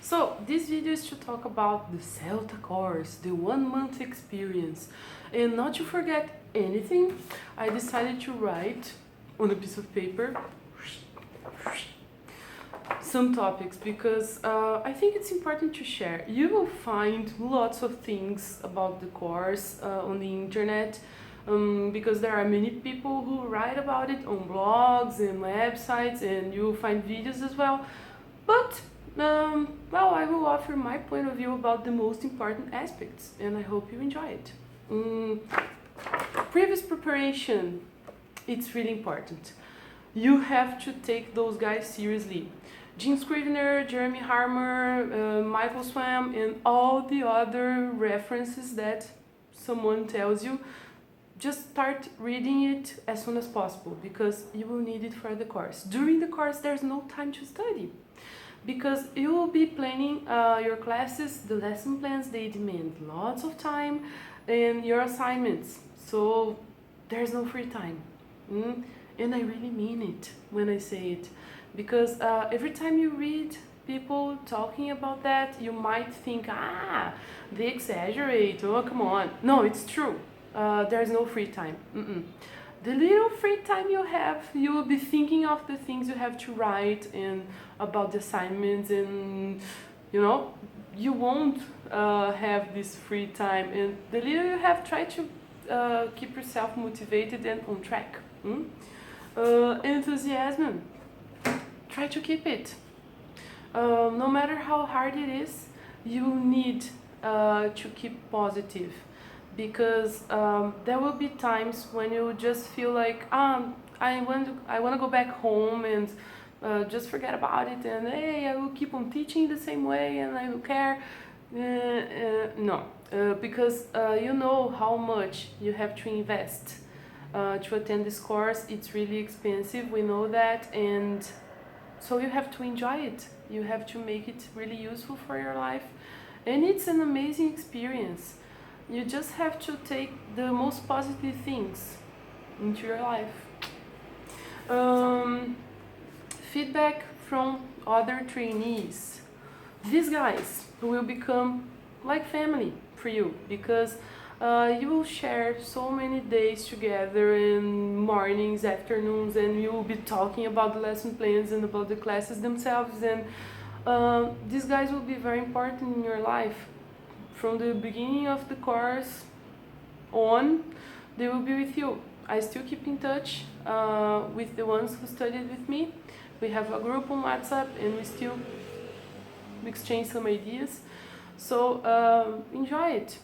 So this video is to talk about the CELTA course, the 1 month experience. And not to forget anything, I decided to write on a piece of paper some topics because I think it's important to share. You will find lots of things about the course on the internet because there are many people who write about it on blogs and websites, and you will find videos as well. But well, I will offer my point of view about the most important aspects, and I hope you enjoy it. Previous preparation, it's really important. You have to take those guys seriously. Gene Scrivener, Jeremy Harmer, Michael Swam, and all the other references that someone tells you, just start reading it as soon as possible because you will need it for the course. During the course, there's no time to study because you will be planning your classes. The lesson plans, they demand lots of time, and your assignments, so there's no free time. And I really mean it when I say it, because every time you read people talking about that, you might think, they exaggerate, oh come on. No, it's true. There's no free time. The little free time you have, you will be thinking of the things you have to write and about the assignments, and you won't have this free time. And the little you have, try to keep yourself motivated and on track. Enthusiasm, try to keep it. No matter how hard it is, you need to keep positive, because there will be times when you just feel like I want to go back home and just forget about it, and hey, I will keep on teaching the same way and I don't care. No, because you know how much you have to invest to attend this course. It's really expensive, we know that, and so you have to enjoy it. You have to make it really useful for your life, and it's an amazing experience. You just have to take the most positive things into your life. Feedback from other trainees. These guys will become like family for you, because you will share so many days together, in mornings, afternoons, and you will be talking about the lesson plans and about the classes themselves, and these guys will be very important in your life. From the beginning of the course on, they will be with you. I still keep in touch with the ones who studied with me. We have a group on WhatsApp, and we still exchange some ideas. So enjoy it.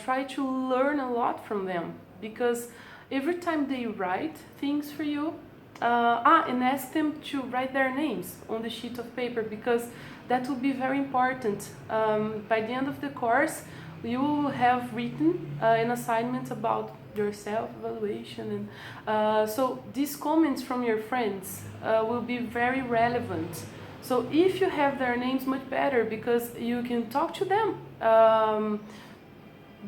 Try to learn a lot from them, because every time they write things for you, and ask them to write their names on the sheet of paper, because that will be very important. By the end of the course, you will have written an assignment about your self-evaluation, and so these comments from your friends will be very relevant. So if you have their names, much better, because you can talk to them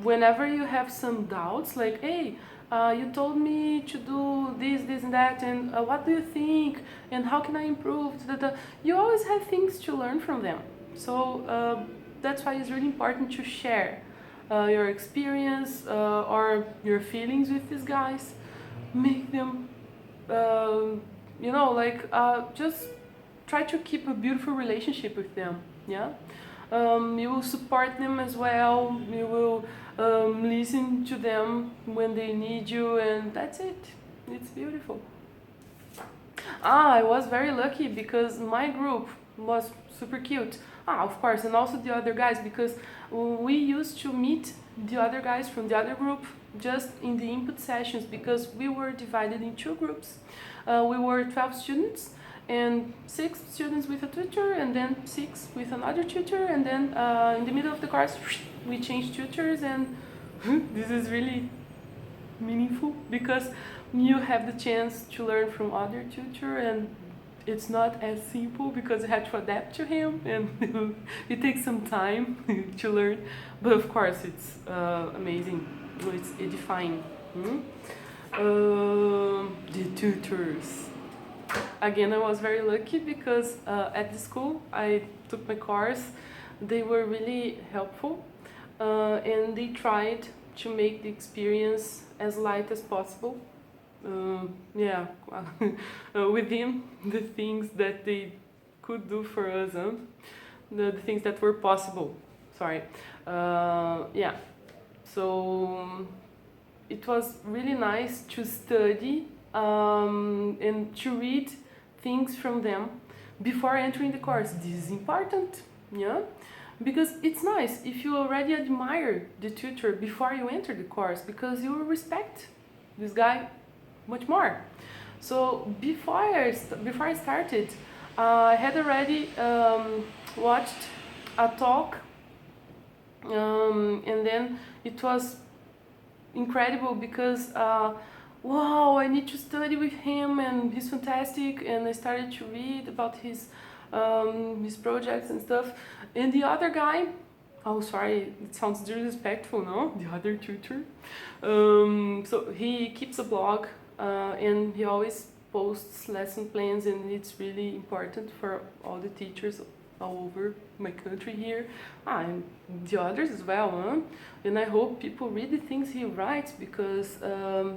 whenever you have some doubts, like, hey, you told me to do this and that, and what do you think, and how can I improve? You always have things to learn from them. So that's why it's really important to share your experience or your feelings with these guys. Make them, just try to keep a beautiful relationship with them. Yeah. You will support them as well. You will listen to them when they need you, and that's it. It's beautiful. I was very lucky because my group was super cute. Of course, and also the other guys, because we used to meet the other guys from the other group just in the input sessions, because we were divided in two groups. We were 12 students, and 6 students with a tutor, and then 6 with another tutor, and then in the middle of the course we changed tutors, and this is really meaningful because you have the chance to learn from other tutor, and it's not as simple because you have to adapt to him, and it takes some time to learn, but of course it's amazing. It's edifying. The tutors. again, I was very lucky because at the school I took my course. They were really helpful, and they tried to make the experience as light as possible. Yeah, within the things that they could do for us, the things that were possible. Sorry. Yeah. So it was really nice to study and to read things from them before entering the course. This is important, yeah, because it's nice if you already admire the tutor before you enter the course, because you will respect this guy much more. So before I started, I had already watched a talk, and then it was incredible because wow, I need to study with him and he's fantastic, and I started to read about his projects and stuff. And the other guy, oh sorry, it sounds disrespectful, no? The other tutor. So he keeps a blog, and he always posts lesson plans, and it's really important for all the teachers all over my country here, and the others as well, huh? And I hope people read the things he writes, because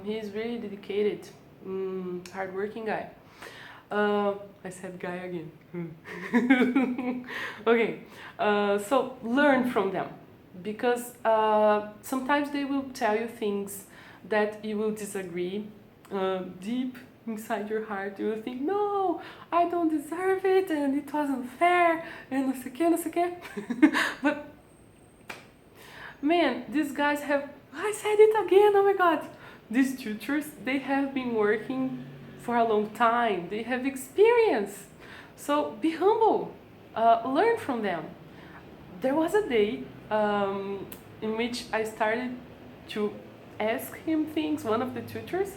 he's really dedicated, hardworking guy. I said guy again. Okay, so learn from them, because sometimes they will tell you things that you will disagree. Deep inside your heart you will think, no, I don't deserve it, and it wasn't fair, and não sei o que, não sei o que. But man, these guys have, I said it again, oh my god, these tutors, they have been working for a long time, they have experience, so be humble, learn from them. There was a day in which I started to ask him things, one of the tutors,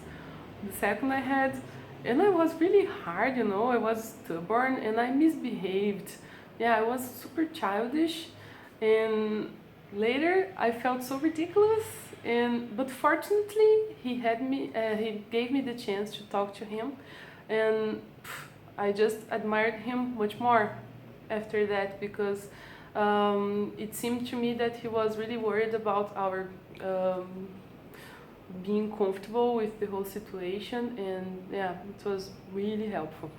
the second I had, and I was really hard, you know, I was stubborn and I misbehaved. Yeah, I was super childish, and later I felt so ridiculous, but fortunately he gave me the chance to talk to him, and I just admired him much more after that, because it seemed to me that he was really worried about our being comfortable with the whole situation, and yeah, it was really helpful.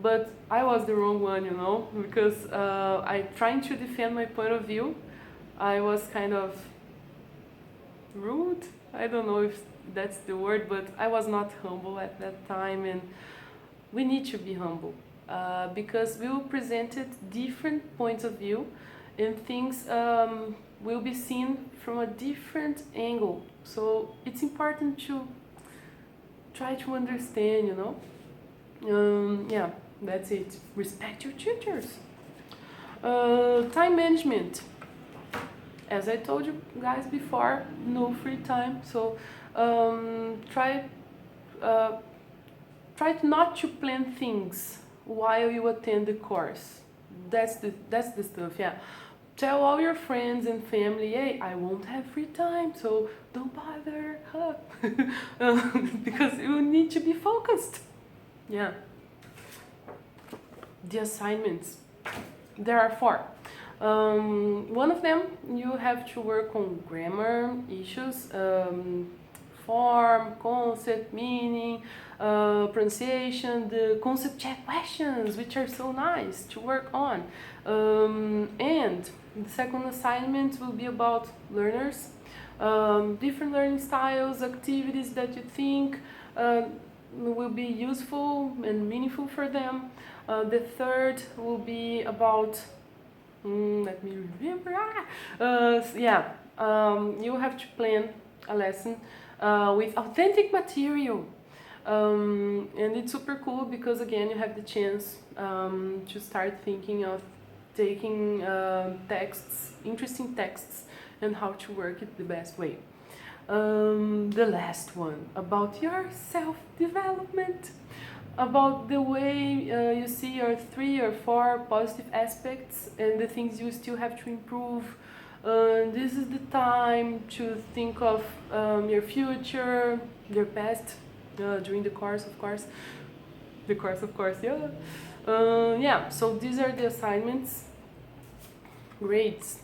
But I was the wrong one, you know, because I trying to defend my point of view, I was kind of rude. I don't know if that's the word, but I was not humble at that time, and we need to be humble, because we will presented different points of view, and things will be seen from a different angle. So it's important to try to understand, you know. Yeah, that's it. Respect your tutors. Time management. As I told you guys before, no free time. So try not to plan things while you attend the course. That's the stuff. Yeah. Tell all your friends and family, hey, I won't have free time, so don't bother, because you need to be focused. Yeah. The assignments, there are 4. One of them, you have to work on grammar issues, form, concept, meaning, pronunciation, the concept check questions, which are so nice to work on. And the second assignment will be about learners, different learning styles, activities that you think will be useful and meaningful for them. The third will be about, let me remember, yeah, you have to plan a lesson with authentic material. And it's super cool because again you have the chance to start thinking of taking texts, interesting texts, and how to work it the best way. The last one, about your self-development, about the way you see your 3 or 4 positive aspects and the things you still have to improve. This is the time to think of your future, your past, during the course, of course. The course, of course, yeah. Yeah, so these are the assignments. Grades.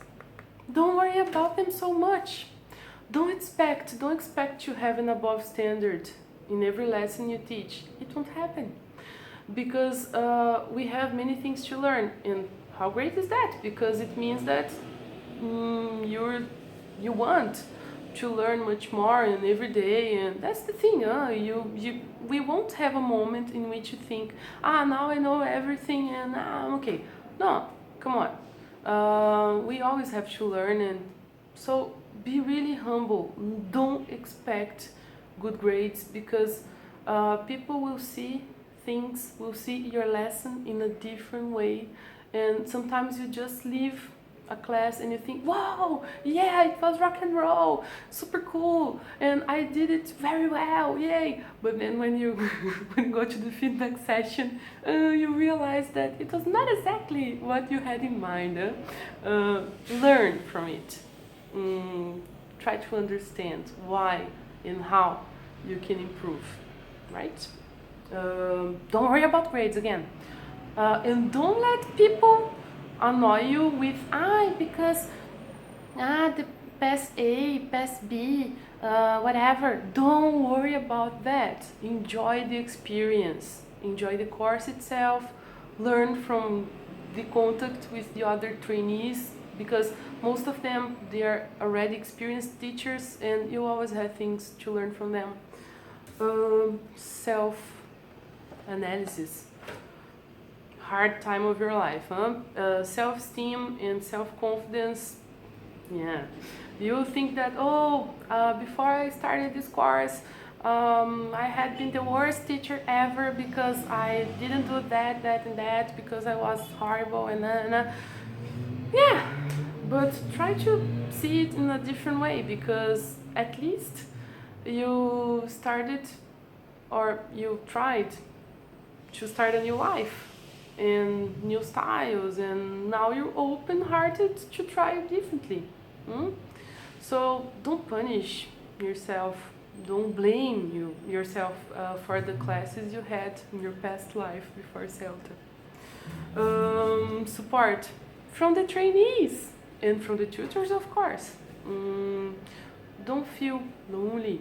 Don't worry about them so much. Don't expect to have an above standard in every lesson you teach. It won't happen because we have many things to learn. And how great is that? Because it means that you want to learn much more and every day, and that's the thing. We won't have a moment in which you think, now I know everything and I'm okay. No, come on. We always have to learn, and so be really humble. Don't expect good grades because people will see things, will see your lesson in a different way, and sometimes you just leave a class and you think, wow, yeah, it was rock and roll, super cool, and I did it very well, yay. But then when you when you go to the feedback session, you realize that it was not exactly what you had in mind. Learn from it. Try to understand why and how you can improve, right? Don't worry about grades again. And don't let people annoy you with because the pass A, pass B, whatever. Don't worry about that. Enjoy the experience. Enjoy the course itself. Learn from the contact with the other trainees because most of them, they are already experienced teachers and you always have things to learn from them. Self-analysis. Hard time of your life, huh? Self-esteem and self-confidence. Yeah, you think that before I started this course, I had been the worst teacher ever because I didn't do that, and that because I was horrible and yeah. But try to see it in a different way because at least you started or you tried to start a new life and new styles, and now you're open-hearted to try it differently. So don't punish yourself, don't blame yourself for the classes you had in your past life before CELTA. Support from the trainees and from the tutors, of course. Don't feel lonely.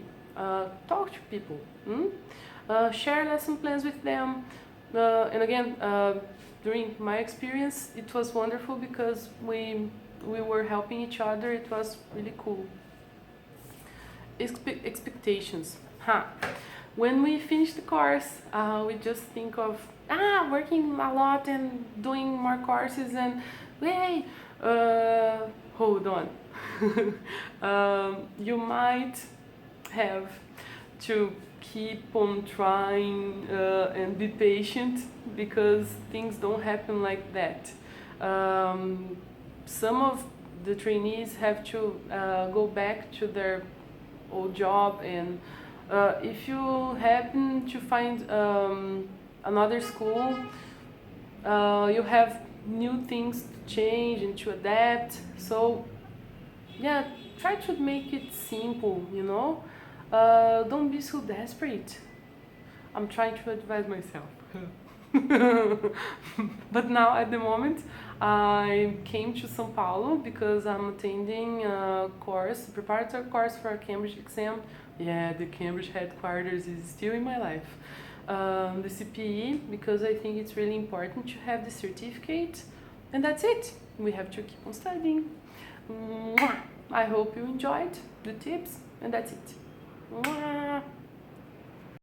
Talk to people. Share lesson plans with them. And again, during my experience, it was wonderful because we were helping each other. It was really cool. Expectations. When we finish the course, we just think of working a lot and doing more courses and yay. Hold on. You might have to keep on trying and be patient because things don't happen like that. Some of the trainees have to go back to their old job, and if you happen to find another school, you have new things to change and to adapt. So yeah, try to make it simple, don't be so desperate. I'm trying to advise myself. But now at the moment I came to São Paulo because I'm attending a course, a preparatory course for a Cambridge exam. Yeah, the Cambridge headquarters is still in my life. The CPE, because I think it's really important to have the certificate, and that's it. We have to keep on studying. I hope you enjoyed the tips, and that's it.